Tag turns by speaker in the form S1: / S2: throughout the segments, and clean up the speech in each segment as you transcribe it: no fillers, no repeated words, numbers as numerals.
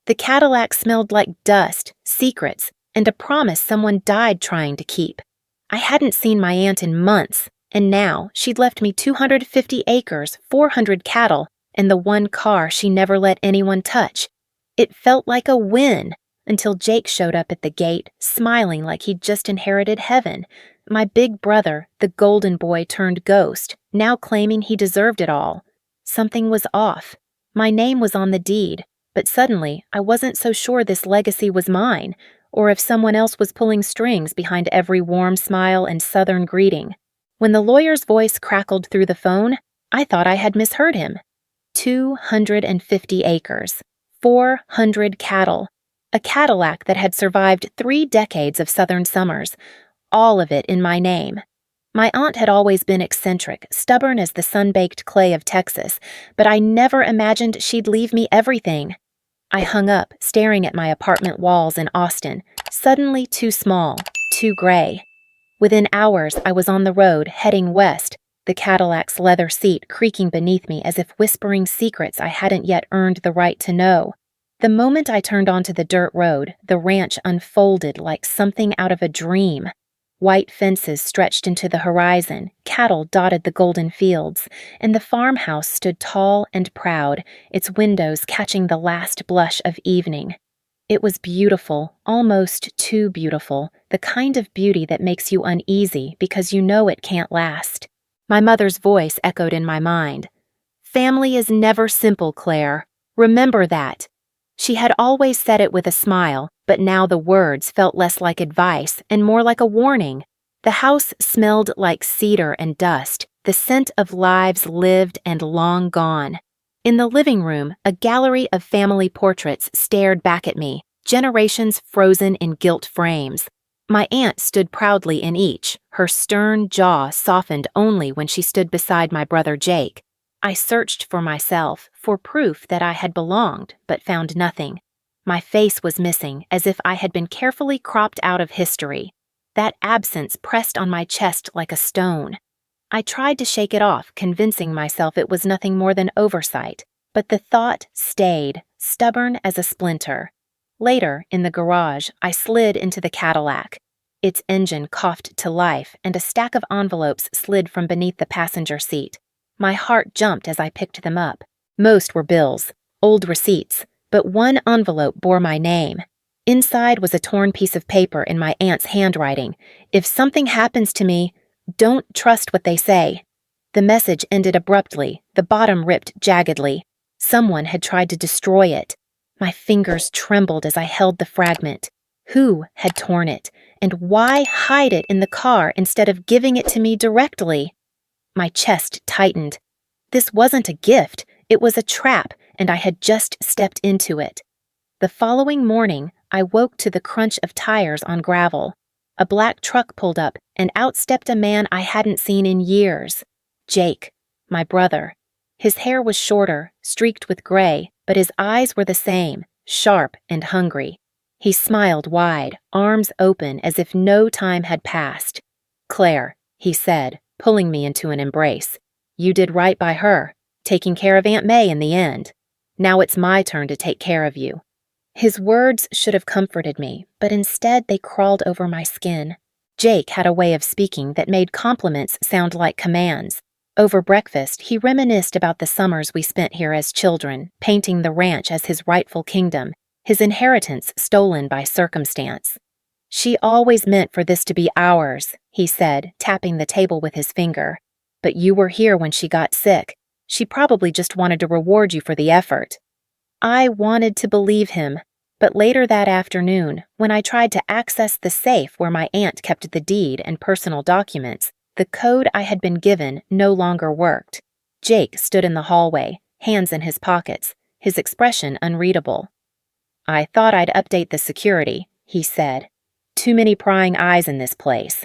S1: The Cadillac smelled like dust, secrets, and a promise someone died trying to keep. I hadn't seen my aunt in months, and now she'd left me 250 acres, 400 cattle, and the one car she never let anyone touch. It felt like a win, until Jake showed up at the gate, smiling like he'd just inherited heaven. My big brother, the golden boy turned ghost, now claiming he deserved it all. Something was off. My name was on the deed, but suddenly I wasn't so sure this legacy was mine, or if someone else was pulling strings behind every warm smile and southern greeting. When the lawyer's voice crackled through the phone, I thought I had misheard him. 250 acres, 400 cattle, a Cadillac that had survived 3 decades of southern summers, all of it in my name. My aunt had always been eccentric, stubborn as the sun-baked clay of Texas, but I never imagined she'd leave me everything. I hung up, staring at my apartment walls in Austin, suddenly too small, too gray. Within hours, I was on the road, heading west, the Cadillac's leather seat creaking beneath me as if whispering secrets I hadn't yet earned the right to know. The moment I turned onto the dirt road, the ranch unfolded like something out of a dream. White fences stretched into the horizon, cattle dotted the golden fields, and the farmhouse stood tall and proud, its windows catching the last blush of evening. It was beautiful, almost too beautiful, the kind of beauty that makes you uneasy because you know it can't last. My mother's voice echoed in my mind. "Family is never simple, Claire. Remember that." She had always said it with a smile, but now the words felt less like advice and more like a warning. The house smelled like cedar and dust, the scent of lives lived and long gone. In the living room, a gallery of family portraits stared back at me, generations frozen in gilt frames. My aunt stood proudly in each, her stern jaw softened only when she stood beside my brother Jake. I searched for myself, for proof that I had belonged, but found nothing. My face was missing, as if I had been carefully cropped out of history. That absence pressed on my chest like a stone. I tried to shake it off, convincing myself it was nothing more than oversight, but the thought stayed, stubborn as a splinter. Later, in the garage, I slid into the Cadillac. Its engine coughed to life, and a stack of envelopes slid from beneath the passenger seat. My heart jumped as I picked them up. Most were bills, old receipts, but one envelope bore my name. Inside was a torn piece of paper in my aunt's handwriting. "If something happens to me, don't trust what they say." The message ended abruptly, the bottom ripped jaggedly. Someone had tried to destroy it. My fingers trembled as I held the fragment. Who had torn it, and why hide it in the car instead of giving it to me directly? My chest tightened. This wasn't a gift, it was a trap, and I had just stepped into it. The following morning, I woke to the crunch of tires on gravel. A black truck pulled up, and out stepped a man I hadn't seen in years. Jake, my brother. His hair was shorter, streaked with gray, but his eyes were the same, sharp and hungry. He smiled wide, arms open as if no time had passed. "Claire," he said, pulling me into an embrace. "You did right by her, taking care of Aunt May in the end. Now it's my turn to take care of you." His words should have comforted me, but instead they crawled over my skin. Jake had a way of speaking that made compliments sound like commands. Over breakfast, he reminisced about the summers we spent here as children, painting the ranch as his rightful kingdom, his inheritance stolen by circumstance. "She always meant for this to be ours," he said, tapping the table with his finger. "But you were here when she got sick. She probably just wanted to reward you for the effort." I wanted to believe him, but later that afternoon, when I tried to access the safe where my aunt kept the deed and personal documents, the code I had been given no longer worked. Jake stood in the hallway, hands in his pockets, his expression unreadable. "I thought I'd update the security," he said. "Too many prying eyes in this place."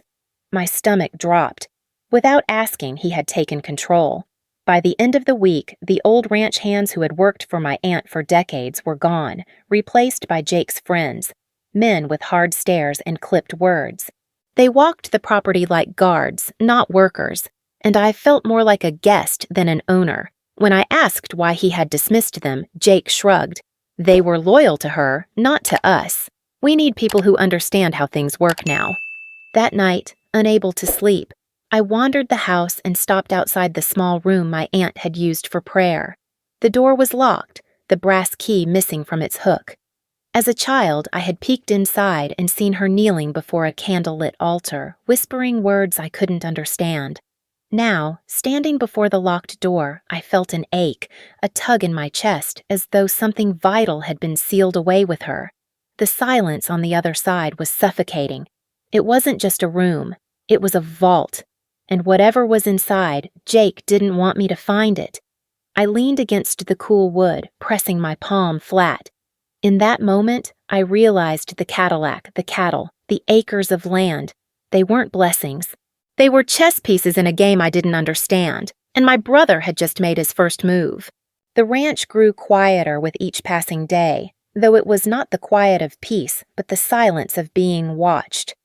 S1: My stomach dropped. Without asking, he had taken control. By the end of the week, the old ranch hands who had worked for my aunt for decades were gone, replaced by Jake's friends, men with hard stares and clipped words. They walked the property like guards, not workers, and I felt more like a guest than an owner. When I asked why he had dismissed them, Jake shrugged. They were loyal to her, not to us. We need people who understand how things work now. That night, unable to sleep, I wandered the house and stopped outside the small room my aunt had used for prayer. The door was locked, the brass key missing from its hook. As a child, I had peeked inside and seen her kneeling before a candlelit altar, whispering words I couldn't understand. Now, standing before the locked door, I felt an ache, a tug in my chest, as though something vital had been sealed away with her. The silence on the other side was suffocating. It wasn't just a room, it was a vault. And whatever was inside, Jake didn't want me to find it. I leaned against the cool wood, pressing my palm flat. In that moment, I realized the Cadillac, the cattle, the acres of land. They weren't blessings. They were chess pieces in a game I didn't understand, and my brother had just made his first move. The ranch grew quieter with each passing day, though it was not the quiet of peace, but the silence of being watched.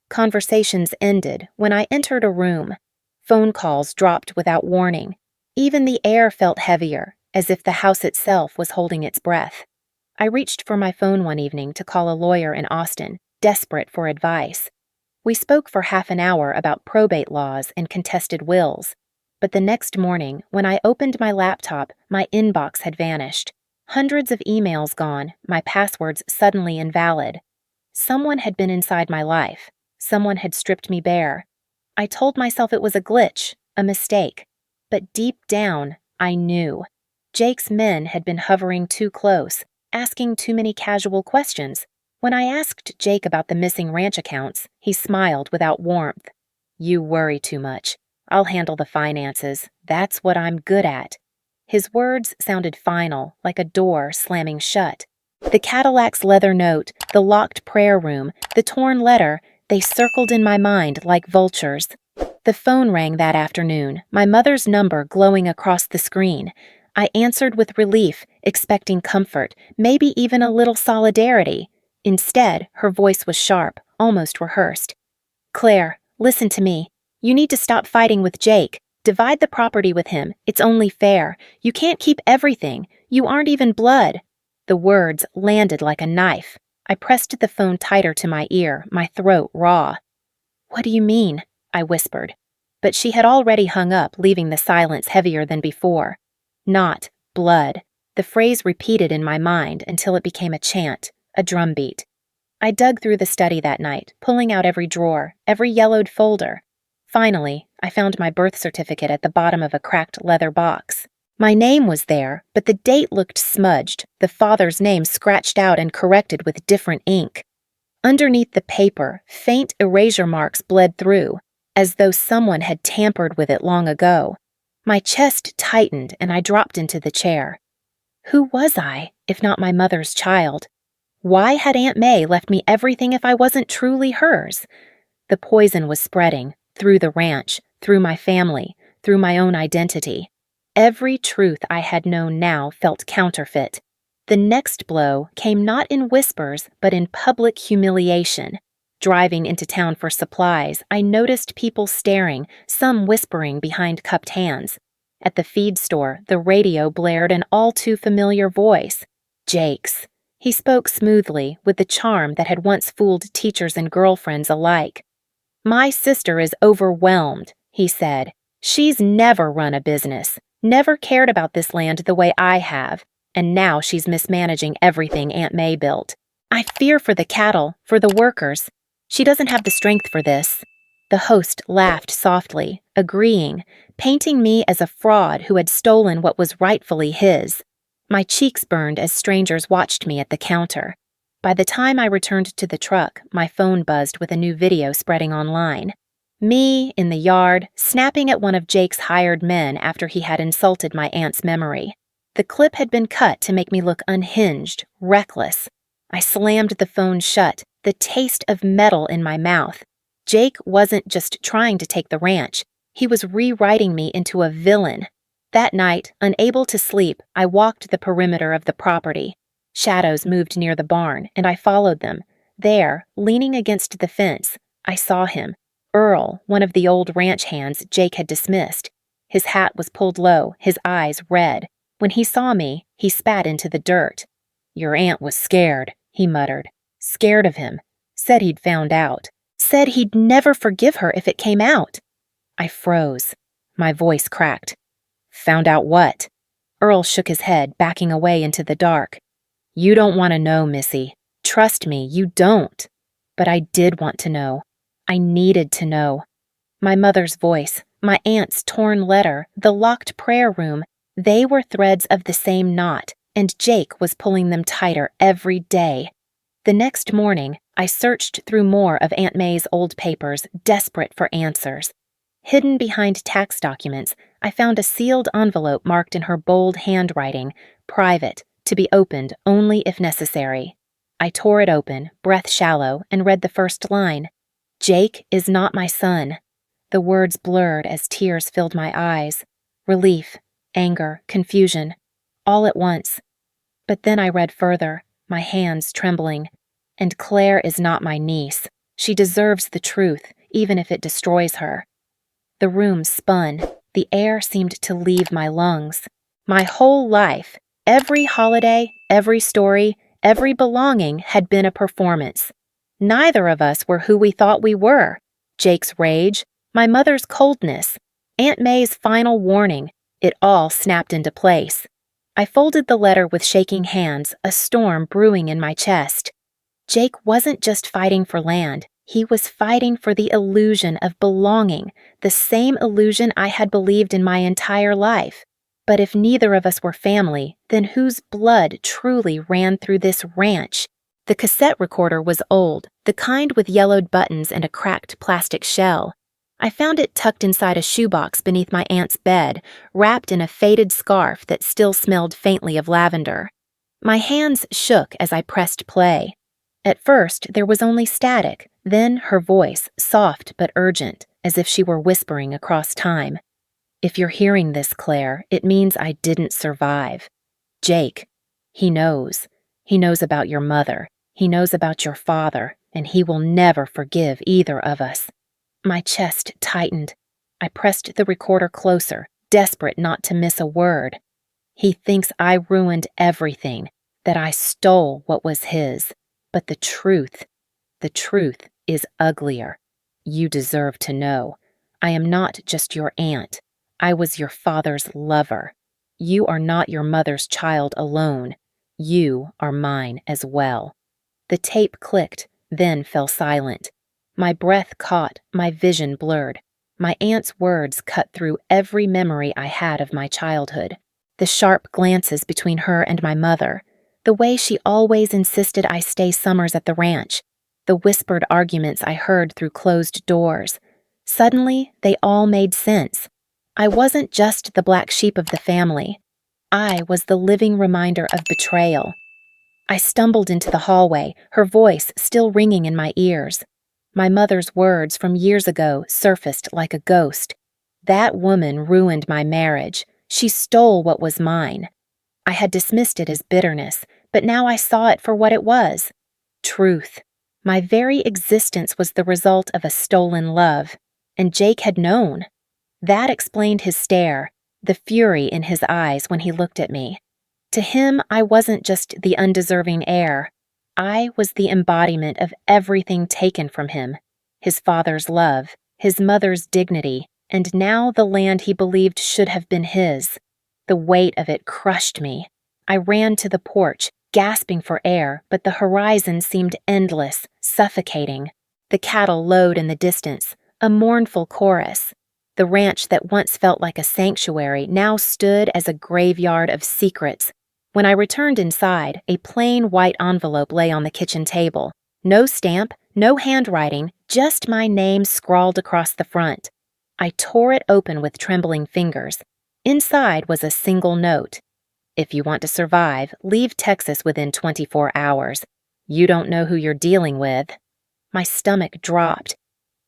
S1: Conversations ended when I entered a room. Phone calls dropped without warning. Even the air felt heavier, as if the house itself was holding its breath. I reached for my phone one evening to call a lawyer in Austin, desperate for advice. We spoke for half an hour about probate laws and contested wills. But the next morning, when I opened my laptop, my inbox had vanished. Hundreds of emails gone, my passwords suddenly invalid. Someone had been inside my life. Someone had stripped me bare. I told myself it was a glitch, a mistake. But deep down, I knew. Jake's men had been hovering too close, asking too many casual questions. When I asked Jake about the missing ranch accounts, he smiled without warmth. "You worry too much. I'll handle the finances. That's what I'm good at." His words sounded final, like a door slamming shut. The Cadillac's leather note, the locked prayer room, the torn letter, they circled in my mind like vultures. The phone rang that afternoon, my mother's number glowing across the screen. I answered with relief, expecting comfort, maybe even a little solidarity. Instead, her voice was sharp, almost rehearsed. "Claire, listen to me. You need to stop fighting with Jake. Divide the property with him. It's only fair. You can't keep everything. You aren't even blood." The words landed like a knife. I pressed the phone tighter to my ear, my throat raw. "What do you mean?" I whispered. But she had already hung up, leaving the silence heavier than before. Not blood. The phrase repeated in my mind until it became a chant, a drumbeat. I dug through the study that night, pulling out every drawer, every yellowed folder. Finally, I found my birth certificate at the bottom of a cracked leather box. My name was there, but the date looked smudged, the father's name scratched out and corrected with different ink. Underneath the paper, faint erasure marks bled through, as though someone had tampered with it long ago. My chest tightened and I dropped into the chair. Who was I, if not my mother's child? Why had Aunt May left me everything if I wasn't truly hers? The poison was spreading, through the ranch, through my family, through my own identity. Every truth I had known now felt counterfeit. The next blow came not in whispers, but in public humiliation. Driving into town for supplies, I noticed people staring, some whispering behind cupped hands. At the feed store, the radio blared an all-too-familiar voice. Jake's. He spoke smoothly, with the charm that had once fooled teachers and girlfriends alike. "My sister is overwhelmed," he said. "She's never run a business, never cared about this land the way I have, and now she's mismanaging everything Aunt May built. I fear for the cattle, for the workers. She doesn't have the strength for this." The host laughed softly, agreeing, painting me as a fraud who had stolen what was rightfully his. My cheeks burned as strangers watched me at the counter. By the time I returned to the truck, my phone buzzed with a new video spreading online. Me, in the yard, snapping at one of Jake's hired men after he had insulted my aunt's memory. The clip had been cut to make me look unhinged, reckless. I slammed the phone shut, the taste of metal in my mouth. Jake wasn't just trying to take the ranch. He was rewriting me into a villain. That night, unable to sleep, I walked the perimeter of the property. Shadows moved near the barn, and I followed them. There, leaning against the fence, I saw him. Earl, one of the old ranch hands Jake had dismissed. His hat was pulled low, his eyes red. When he saw me, he spat into the dirt. "Your aunt was scared," he muttered. "Scared of him. Said he'd found out. Said he'd never forgive her if it came out." I froze. My voice cracked. "Found out what?" Earl shook his head, backing away into the dark. "You don't want to know, Missy. Trust me, you don't." But I did want to know. I needed to know. My mother's voice, my aunt's torn letter, the locked prayer room, they were threads of the same knot, and Jake was pulling them tighter every day. The next morning, I searched through more of Aunt May's old papers, desperate for answers. Hidden behind tax documents, I found a sealed envelope marked in her bold handwriting, "Private, to be opened only if necessary." I tore it open, breath shallow, and read the first line. "Jake is not my son." The words blurred as tears filled my eyes. Relief, anger, confusion, all at once. But then I read further, my hands trembling. "And Claire is not my niece. She deserves the truth, even if it destroys her." The room spun. The air seemed to leave my lungs. My whole life, every holiday, every story, every belonging had been a performance. Neither of us were who we thought we were. Jake's rage, my mother's coldness, Aunt May's final warning, it all snapped into place. I folded the letter with shaking hands, a storm brewing in my chest. Jake wasn't just fighting for land. He was fighting for the illusion of belonging, the same illusion I had believed in my entire life. But if neither of us were family, then whose blood truly ran through this ranch? The cassette recorder was old, the kind with yellowed buttons and a cracked plastic shell. I found it tucked inside a shoebox beneath my aunt's bed, wrapped in a faded scarf that still smelled faintly of lavender. My hands shook as I pressed play. At first, there was only static, then her voice, soft but urgent, as if she were whispering across time. "If you're hearing this, Claire, it means I didn't survive. Jake, he knows. He knows about your mother. He knows about your father, and he will never forgive either of us." My chest tightened. I pressed the recorder closer, desperate not to miss a word. "He thinks I ruined everything, that I stole what was his. But the truth is uglier. You deserve to know. I am not just your aunt. I was your father's lover. You are not your mother's child alone. You are mine as well." The tape clicked, then fell silent. My breath caught, my vision blurred. My aunt's words cut through every memory I had of my childhood. The sharp glances between her and my mother. The way she always insisted I stay summers at the ranch. The whispered arguments I heard through closed doors. Suddenly, they all made sense. I wasn't just the black sheep of the family. I was the living reminder of betrayal. I stumbled into the hallway, her voice still ringing in my ears. My mother's words from years ago surfaced like a ghost. "That woman ruined my marriage. She stole what was mine." I had dismissed it as bitterness, but now I saw it for what it was. Truth. My very existence was the result of a stolen love, and Jake had known. That explained his stare, the fury in his eyes when he looked at me. To him, I wasn't just the undeserving heir. I was the embodiment of everything taken from him. His father's love, his mother's dignity, and now the land he believed should have been his. The weight of it crushed me. I ran to the porch, gasping for air, but the horizon seemed endless, suffocating. The cattle lowed in the distance, a mournful chorus. The ranch that once felt like a sanctuary now stood as a graveyard of secrets. When I returned inside, a plain white envelope lay on the kitchen table. No stamp, no handwriting, just my name scrawled across the front. I tore it open with trembling fingers. Inside was a single note. "If you want to survive, leave Texas within 24 hours. You don't know who you're dealing with." My stomach dropped.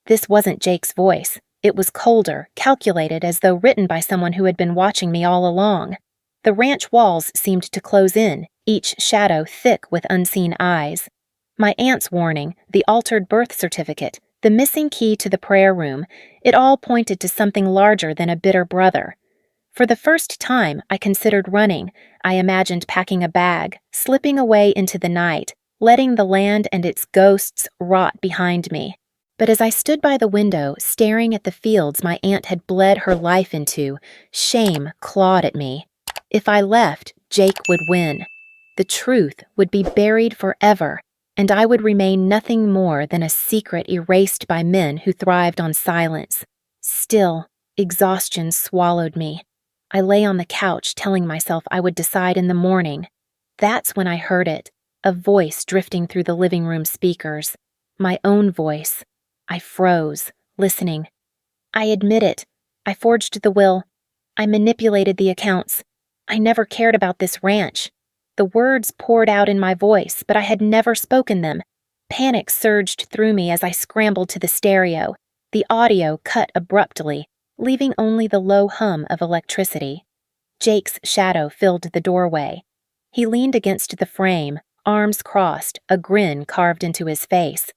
S1: This wasn't Jake's voice. It was colder, calculated as though written by someone who had been watching me all along. The ranch walls seemed to close in, each shadow thick with unseen eyes. My aunt's warning, the altered birth certificate, the missing key to the prayer room, it all pointed to something larger than a bitter brother. For the first time, I considered running. I imagined packing a bag, slipping away into the night, letting the land and its ghosts rot behind me. But as I stood by the window, staring at the fields my aunt had bled her life into, shame clawed at me. If I left, Jake would win. The truth would be buried forever, and I would remain nothing more than a secret erased by men who thrived on silence. Still, exhaustion swallowed me. I lay on the couch telling myself I would decide in the morning. That's when I heard it, a voice drifting through the living room speakers. My own voice. I froze, listening. I admit it. I forged the will. I manipulated the accounts. I never cared about this ranch. The words poured out in my voice, but I had never spoken them. Panic surged through me as I scrambled to the stereo. The audio cut abruptly, leaving only the low hum of electricity. Jake's shadow filled the doorway. He leaned against the frame, arms crossed, a grin carved into his face.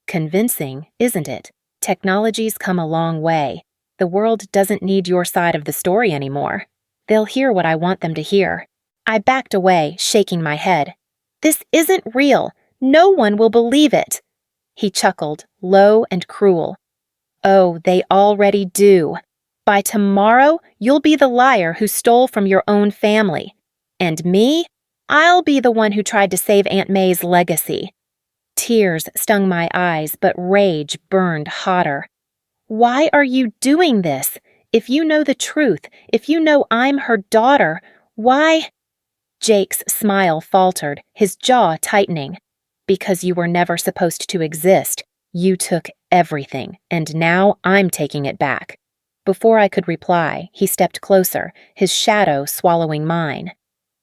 S1: Convincing, isn't it? Technology's come a long way. The world doesn't need your side of the story anymore. They'll hear what I want them to hear. I backed away, shaking my head. This isn't real. No one will believe it. He chuckled, low and cruel. Oh, they already do. By tomorrow, you'll be the liar who stole from your own family. And me? I'll be the one who tried to save Aunt May's legacy. Tears stung my eyes, but rage burned hotter. Why are you doing this? If you know the truth, if you know I'm her daughter, why? Jake's smile faltered, his jaw tightening. Because you were never supposed to exist. You took everything, and now I'm taking it back. Before I could reply, he stepped closer, his shadow swallowing mine.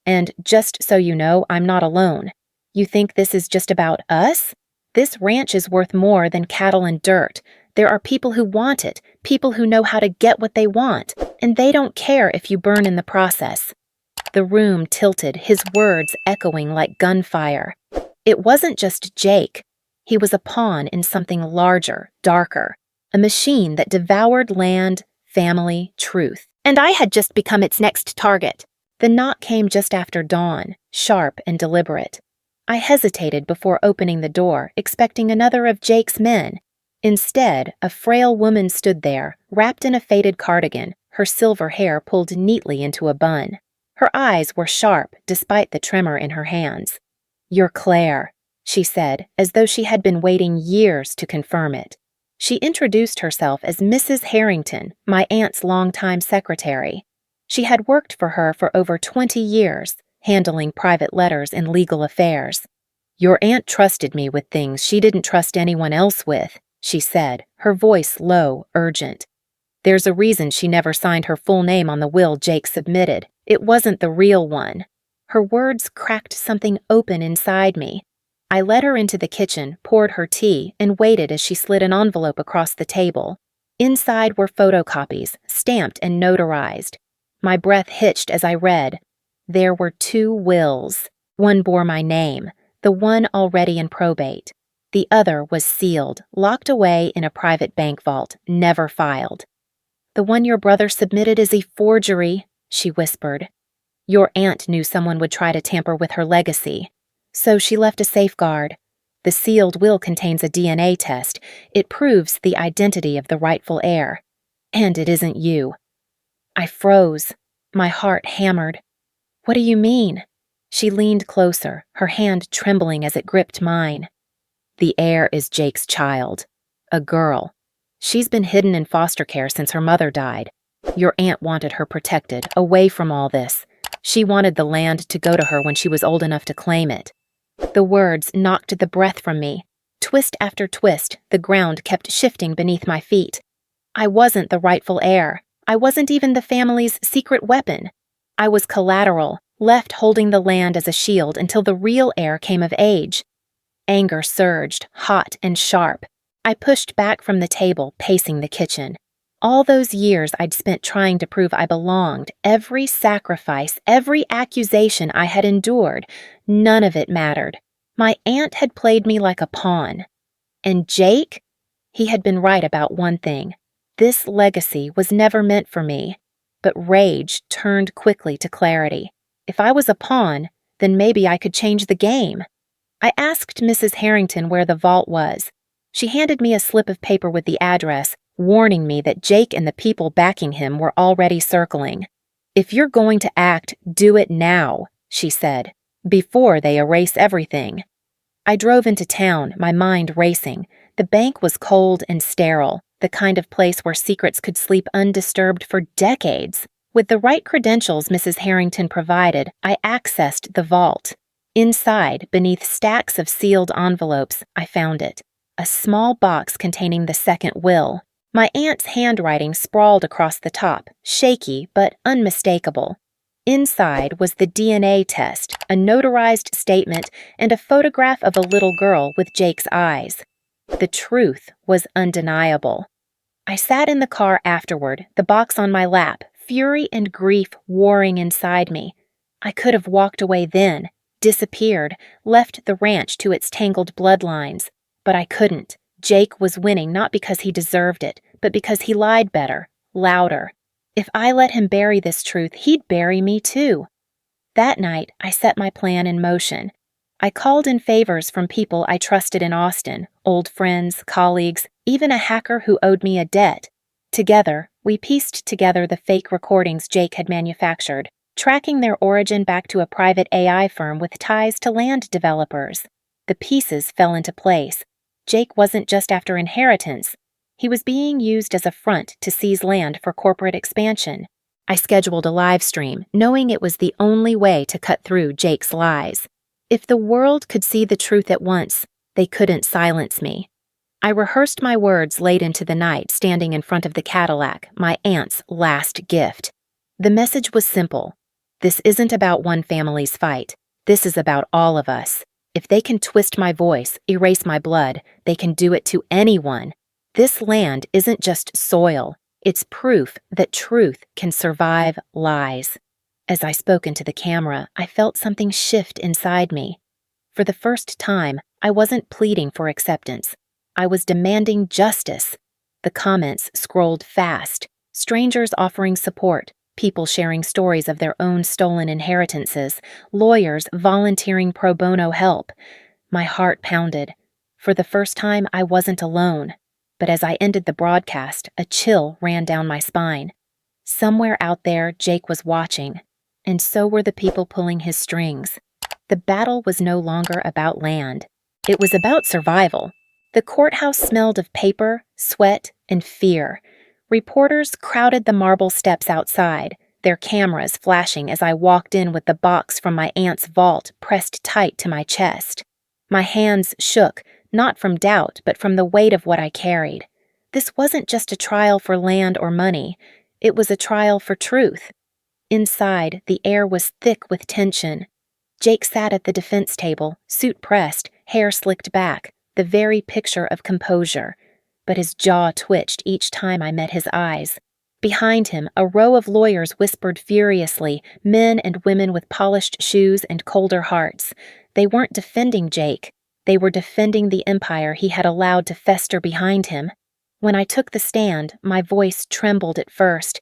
S1: And just so you know, I'm not alone. You think this is just about us? This ranch is worth more than cattle and dirt. There are people who want it, people who know how to get what they want, and they don't care if you burn in the process. The room tilted, his words echoing like gunfire. It wasn't just Jake. He was a pawn in something larger, darker, a machine that devoured land, family, truth. And I had just become its next target. The knock came just after dawn, sharp and deliberate. I hesitated before opening the door, expecting another of Jake's men. Instead, a frail woman stood there, wrapped in a faded cardigan, her silver hair pulled neatly into a bun. Her eyes were sharp, despite the tremor in her hands. "You're Claire," she said, as though she had been waiting years to confirm it. She introduced herself as Mrs. Harrington, my aunt's longtime secretary. She had worked for her for over 20 years, handling private letters and legal affairs. "Your aunt trusted me with things she didn't trust anyone else with," she said, her voice low, urgent. "There's a reason she never signed her full name on the will Jake submitted. It wasn't the real one." Her words cracked something open inside me. I led her into the kitchen, poured her tea, and waited as she slid an envelope across the table. Inside were photocopies, stamped and notarized. My breath hitched as I read. There were 2 wills. One bore my name, the one already in probate. The other was sealed, locked away in a private bank vault, never filed. "The one your brother submitted is a forgery," she whispered. "Your aunt knew someone would try to tamper with her legacy. So she left a safeguard. The sealed will contains a DNA test. It proves the identity of the rightful heir. And it isn't you." I froze. My heart hammered. "What do you mean?" She leaned closer, her hand trembling as it gripped mine. "The heir is Jake's child. A girl. She's been hidden in foster care since her mother died. Your aunt wanted her protected, away from all this. She wanted the land to go to her when she was old enough to claim it." The words knocked the breath from me. Twist after twist, the ground kept shifting beneath my feet. I wasn't the rightful heir. I wasn't even the family's secret weapon. I was collateral, left holding the land as a shield until the real heir came of age. Anger surged, hot and sharp. I pushed back from the table, pacing the kitchen. All those years I'd spent trying to prove I belonged, every sacrifice, every accusation I had endured, none of it mattered. My aunt had played me like a pawn. And Jake? He had been right about one thing. This legacy was never meant for me. but rage turned quickly to clarity. If I was a pawn, then maybe I could change the game. I asked Mrs. Harrington where the vault was. She handed me a slip of paper with the address, warning me that Jake and the people backing him were already circling. "If you're going to act, do it now," she said, "before they erase everything." I drove into town, my mind racing. The bank was cold and sterile, the kind of place where secrets could sleep undisturbed for decades. With the right credentials Mrs. Harrington provided, I accessed the vault. Inside, beneath stacks of sealed envelopes, I found it. A small box containing the second will. My aunt's handwriting sprawled across the top, shaky but unmistakable. Inside was the DNA test, a notarized statement, and a photograph of a little girl with Jake's eyes. The truth was undeniable. I sat in the car afterward, the box on my lap, fury and grief warring inside me. I could have walked away then, disappeared, left the ranch to its tangled bloodlines. But I couldn't. Jake was winning not because he deserved it, but because he lied better, louder. If I let him bury this truth, he'd bury me too. That night, I set my plan in motion. I called in favors from people I trusted in Austin, old friends, colleagues, even a hacker who owed me a debt. Together, we pieced together the fake recordings Jake had manufactured, tracking their origin back to a private AI firm with ties to land developers. The pieces fell into place. Jake wasn't just after inheritance. He was being used as a front to seize land for corporate expansion. I scheduled a live stream, knowing it was the only way to cut through Jake's lies. If the world could see the truth at once, they couldn't silence me. I rehearsed my words late into the night, standing in front of the Cadillac, my aunt's last gift. The message was simple. This isn't about one family's fight. This is about all of us. If they can twist my voice, erase my blood, they can do it to anyone. This land isn't just soil. It's proof that truth can survive lies. As I spoke into the camera, I felt something shift inside me. For the first time, I wasn't pleading for acceptance. I was demanding justice. The comments scrolled fast. Strangers offering support, people sharing stories of their own stolen inheritances, lawyers volunteering pro bono help. My heart pounded. For the first time, I wasn't alone. But as I ended the broadcast, a chill ran down my spine. Somewhere out there, Jake was watching, and so were the people pulling his strings. The battle was no longer about land. It was about survival. The courthouse smelled of paper, sweat, and fear. Reporters crowded the marble steps outside, their cameras flashing as I walked in with the box from my aunt's vault pressed tight to my chest. My hands shook, not from doubt, but from the weight of what I carried. This wasn't just a trial for land or money. It was a trial for truth. Inside, the air was thick with tension. Jake sat at the defense table, suit pressed, hair slicked back, the very picture of composure. But his jaw twitched each time I met his eyes. Behind him, a row of lawyers whispered furiously, men and women with polished shoes and colder hearts. They weren't defending Jake. They were defending the empire he had allowed to fester behind him. When I took the stand, my voice trembled at first.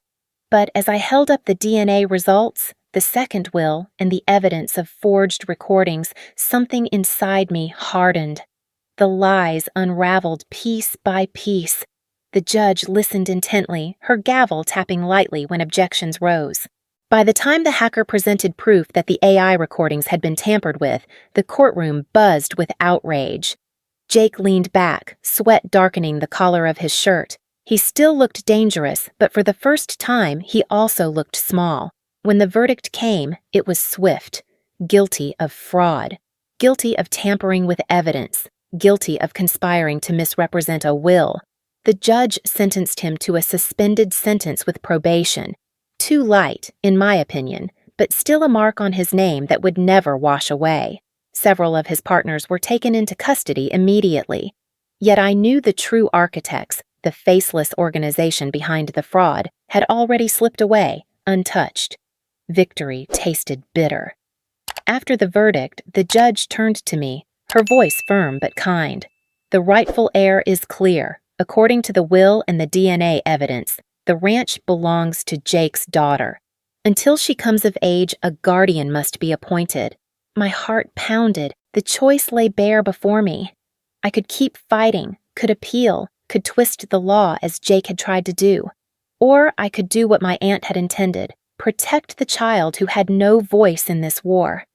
S1: But as I held up the DNA results, the second will, and the evidence of forged recordings, something inside me hardened. The lies unraveled piece by piece. The judge listened intently, her gavel tapping lightly when objections rose. By the time the hacker presented proof that the AI recordings had been tampered with, the courtroom buzzed with outrage. Jake leaned back, sweat darkening the collar of his shirt. He still looked dangerous, but for the first time, he also looked small. When the verdict came, it was swift. Guilty of fraud. Guilty of tampering with evidence. Guilty of conspiring to misrepresent a will. The judge sentenced him to a suspended sentence with probation. Too light, in my opinion, but still a mark on his name that would never wash away. Several of his partners were taken into custody immediately. Yet I knew the true architects, the faceless organization behind the fraud, had already slipped away, untouched. Victory tasted bitter. After the verdict, the judge turned to me, her voice firm but kind. "The rightful heir is clear. According to the will and the DNA evidence, the The ranch belongs to Jake's daughter. Until she comes of age, a guardian must be appointed. My heart pounded. The choice lay bare before me. I could keep fighting, could appeal, could twist the law as Jake had tried to do. Or I could do what my aunt had intended, protect the child who had no voice in this war.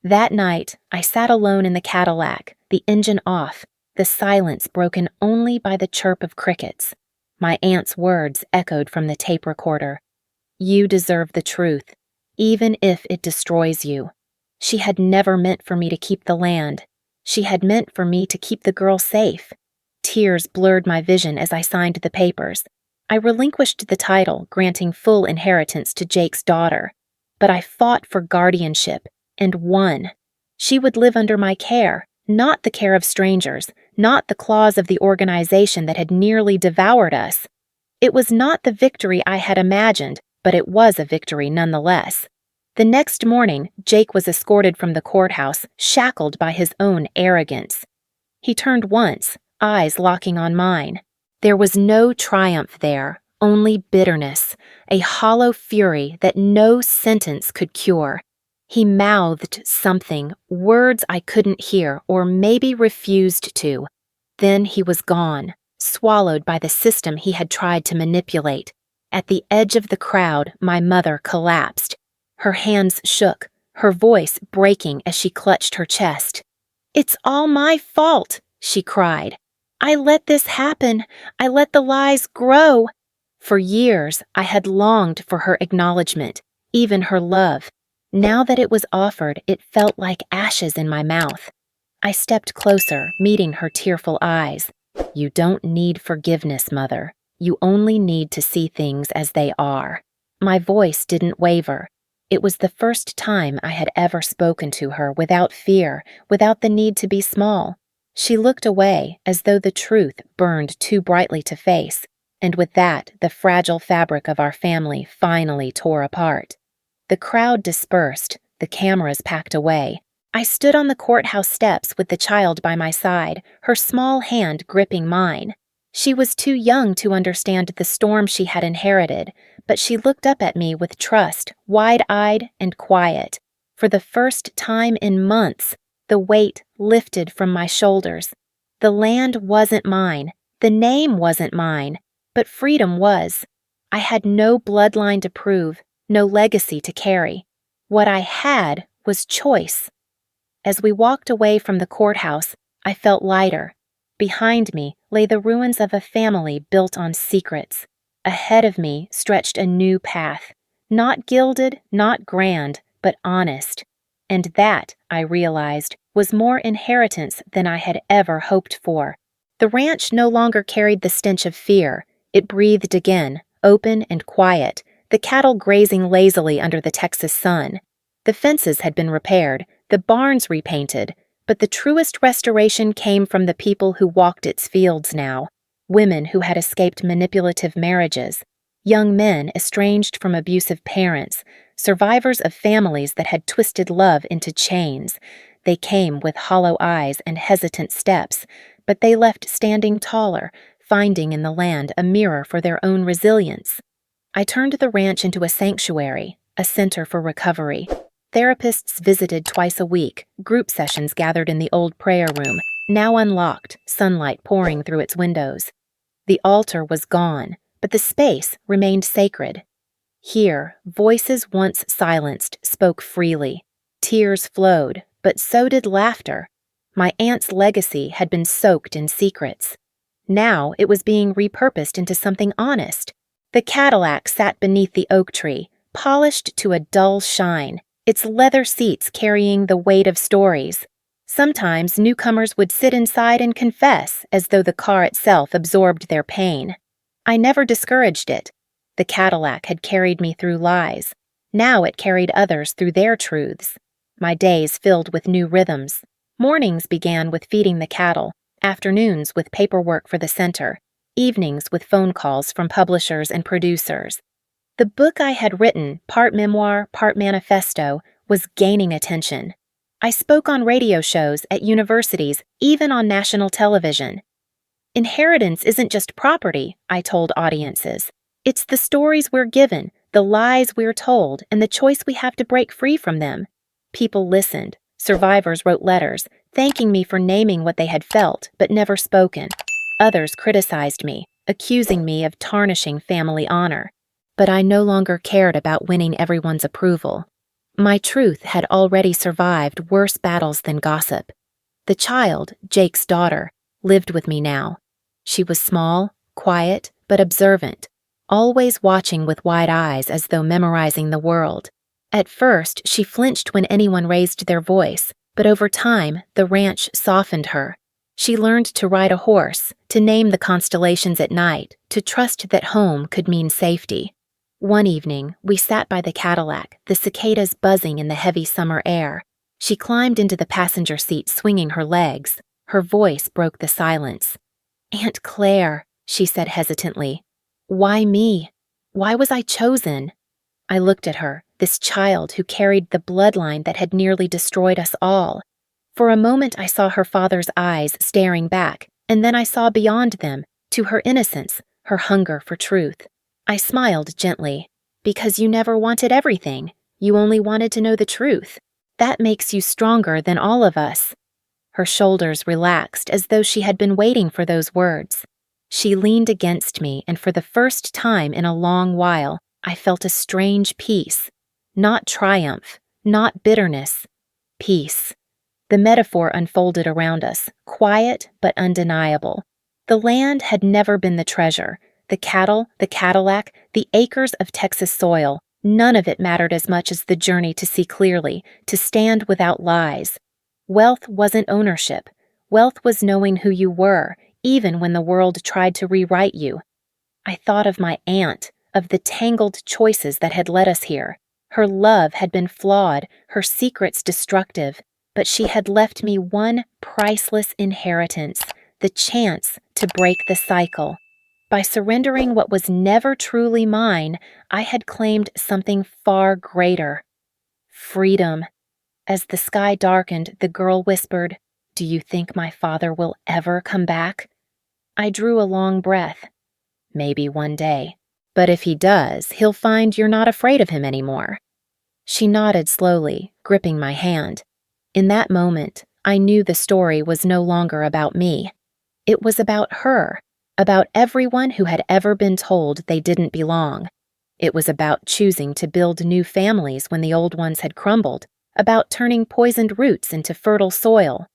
S1: That night, I sat alone in the Cadillac, the engine off, the silence broken only by the chirp of crickets. My aunt's words echoed from the tape recorder. You deserve the truth, even if it destroys you. She had never meant for me to keep the land. She had meant for me to keep the girl safe. Tears blurred my vision as I signed the papers. I relinquished the title, granting full inheritance to Jake's daughter. But I fought for guardianship, and won. She would live under my care, not the care of strangers, not the claws of the organization that had nearly devoured us. It was not the victory I had imagined, but it was a victory nonetheless. The next morning, Jake was escorted from the courthouse, shackled by his own arrogance. He turned once, eyes locking on mine. There was no triumph there, only bitterness, a hollow fury that no sentence could cure. He mouthed something, words I couldn't hear or maybe refused to. Then he was gone, swallowed by the system he had tried to manipulate. At the edge of the crowd, my mother collapsed. Her hands shook, her voice breaking as she clutched her chest. "It's all my fault," she cried. "I let this happen. I let the lies grow." For years, I had longed for her acknowledgement, even her love. Now that it was offered, it felt like ashes in my mouth. I stepped closer, meeting her tearful eyes. "You don't need forgiveness, Mother. You only need to see things as they are." My voice didn't waver. It was the first time I had ever spoken to her without fear, without the need to be small. She looked away, as though the truth burned too brightly to face, and with that, the fragile fabric of our family finally tore apart. The crowd dispersed, the cameras packed away. I stood on the courthouse steps with the child by my side, her small hand gripping mine. She was too young to understand the storm she had inherited, but she looked up at me with trust, wide-eyed and quiet. For the first time in months, the weight lifted from my shoulders. The land wasn't mine, the name wasn't mine, but freedom was. I had no bloodline to prove, no legacy to carry. What I had was choice. As we walked away from the courthouse, I felt lighter. Behind me lay the ruins of a family built on secrets. Ahead of me stretched a new path, not gilded, not grand, but honest. And that, I realized, was more inheritance than I had ever hoped for. The ranch no longer carried the stench of fear. It breathed again, open and quiet, the cattle grazing lazily under the Texas sun. The fences had been repaired, the barns repainted, but the truest restoration came from the people who walked its fields now. Women who had escaped manipulative marriages, young men estranged from abusive parents, survivors of families that had twisted love into chains. They came with hollow eyes and hesitant steps, but they left standing taller, finding in the land a mirror for their own resilience. I turned the ranch into a sanctuary, a center for recovery. Therapists visited twice a week, group sessions gathered in the old prayer room, now unlocked, sunlight pouring through its windows. The altar was gone, but the space remained sacred. Here, voices once silenced spoke freely. Tears flowed, but so did laughter. My aunt's legacy had been soaked in secrets. Now it was being repurposed into something honest. The Cadillac sat beneath the oak tree, polished to a dull shine, its leather seats carrying the weight of stories. Sometimes newcomers would sit inside and confess, as though the car itself absorbed their pain. I never discouraged it. The Cadillac had carried me through lies. Now it carried others through their truths. My days filled with new rhythms. Mornings began with feeding the cattle, afternoons with paperwork for the center, evenings with phone calls from publishers and producers. The book I had written, part memoir, part manifesto, was gaining attention. I spoke on radio shows, at universities, even on national television. Inheritance isn't just property, I told audiences. It's the stories we're given, the lies we're told, and the choice we have to break free from them. People listened. Survivors wrote letters, thanking me for naming what they had felt, but never spoken. Others criticized me, accusing me of tarnishing family honor. But I no longer cared about winning everyone's approval. My truth had already survived worse battles than gossip. The child, Jake's daughter, lived with me now. She was small, quiet, but observant, always watching with wide eyes as though memorizing the world. At first, she flinched when anyone raised their voice, but over time, the ranch softened her. She learned to ride a horse, to name the constellations at night, to trust that home could mean safety. One evening, we sat by the Cadillac, the cicadas buzzing in the heavy summer air. She climbed into the passenger seat swinging her legs. Her voice broke the silence. "Aunt Claire," she said hesitantly. "Why me? Why was I chosen?" I looked at her, this child who carried the bloodline that had nearly destroyed us all. For a moment I saw her father's eyes staring back, and then I saw beyond them, to her innocence, her hunger for truth. I smiled gently. "Because you never wanted everything. You only wanted to know the truth. That makes you stronger than all of us." Her shoulders relaxed as though she had been waiting for those words. She leaned against me, and for the first time in a long while, I felt a strange peace. Not triumph, not bitterness. Peace. The metaphor unfolded around us, quiet but undeniable. The land had never been the treasure. The cattle, the Cadillac, the acres of Texas soil, none of it mattered as much as the journey to see clearly, to stand without lies. Wealth wasn't ownership. Wealth was knowing who you were, even when the world tried to rewrite you. I thought of my aunt, of the tangled choices that had led us here. Her love had been flawed, her secrets destructive, but she had left me one priceless inheritance, the chance to break the cycle. By surrendering what was never truly mine, I had claimed something far greater. Freedom. As the sky darkened, the girl whispered, "Do you think my father will ever come back?" I drew a long breath. "Maybe one day. But if he does, he'll find you're not afraid of him anymore." She nodded slowly, gripping my hand. In that moment, I knew the story was no longer about me. It was about her, about everyone who had ever been told they didn't belong. It was about choosing to build new families when the old ones had crumbled, about turning poisoned roots into fertile soil.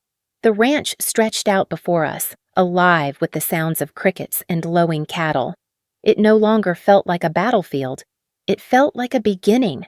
S1: The ranch stretched out before us, alive with the sounds of crickets and lowing cattle. It no longer felt like a battlefield. It felt like a beginning,